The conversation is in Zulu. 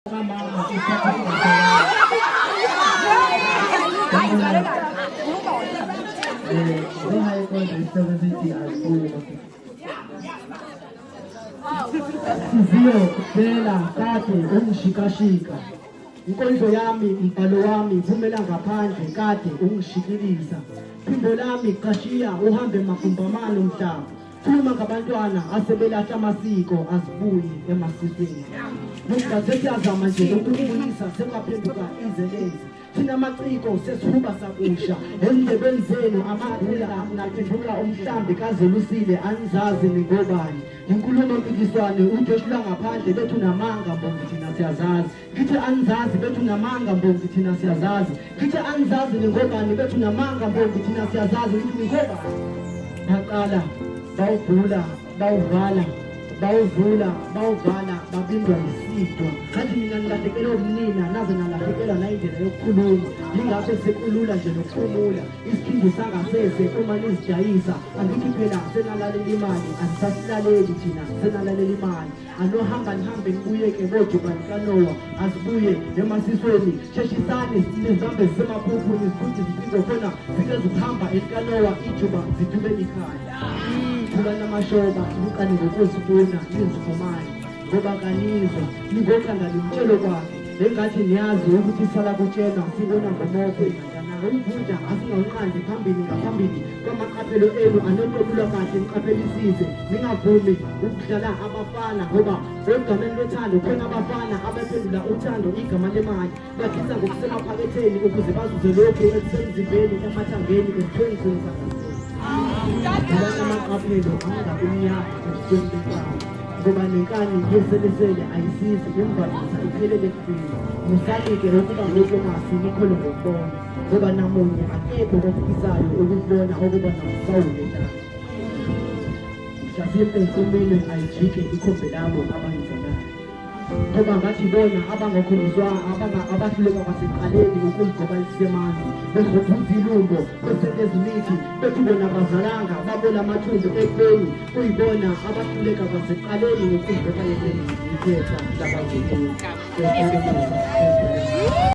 Sizio phela kade ungishikashika inkondlo yami umbhalo wami phumela ngaphandle kade ungishikelisa phimbo lami qashiya uhambe magumbamano umhlaba thuma ngabantwana asebelahla amasiko asibuyi emasisweni ngokuthi azama nje ukubuyisa sekaphenduka izelezi thina amaciko sesihuba sakusha endlebeni zenu amagula naphenduka umhlambi kazelusile anizazi ningobani inkulumo mpikiswane uJoshua ngaphandle bethu namanga mbongi thina siyazazi kithi anizazi bethu namanga mbongi thina siyazazi kithi anizazi ningobani bethu namanga mbongi thina siyazazi kithi ningobani baqala bawugula bawuvala bawuvula bawuvala babindwa isidwa ngathi mina nilahlekelwa umnina naze nalahlekelwa nayindlela yokukhuluma yingakho sekulula nje nokuphumula isiphindi sangasese uma nizijayisa angithi phela senalalela imali asisasilaleli thina senalalela imali anohamba nihambe nibuyeke bojubani kaNoah asibuye emasisweni sheshisane nizambe zisemaphuphuni zifuthi zifike khona zikeze ukuhamba elikanowa ijuba zidubeni ekhaya kuba namashoba lukani ngokusibona nizifumane ngoba kanizwa ningokanda limtshelo kwakhe engathi niyazi ukuthi sala kutshela sibona ngomogo umvunja asingawunqandi phambili ngaphambili kwamaqaphelo enu anotobulwa kahle niqaphelisise ningavumi ukudlala abafana ngoba egameni lothando khona abafana abaphendula uthando igama lemali bakhisa ngokusemaphaketheni ukuze bazuze lokhu ekusemzimbeni emathangeni esithweni amaqaphelo angakumnyama esithweni ngoba nenkani yeselesele ayisizi imvamisa iphelele kufini musalike ukuba ngokomasi nikhole ngokubona ngoba namunye akekho okufisayo ukubona okuba namsawule njalo mhlasimpe kumile ayijike ikhombe labo abangizanayo ngoba ngathi bona abangakhoniswa abahluleka kwasekuqaleni ukuligoba lisemanzi bezophuza ilumbo beseleza imithi bethi bona bazalanga babola amathumbu ekubeni kuyibona abahluleka kwasekuqaleni ngokuligoba lisemanzi ithetha labazekulu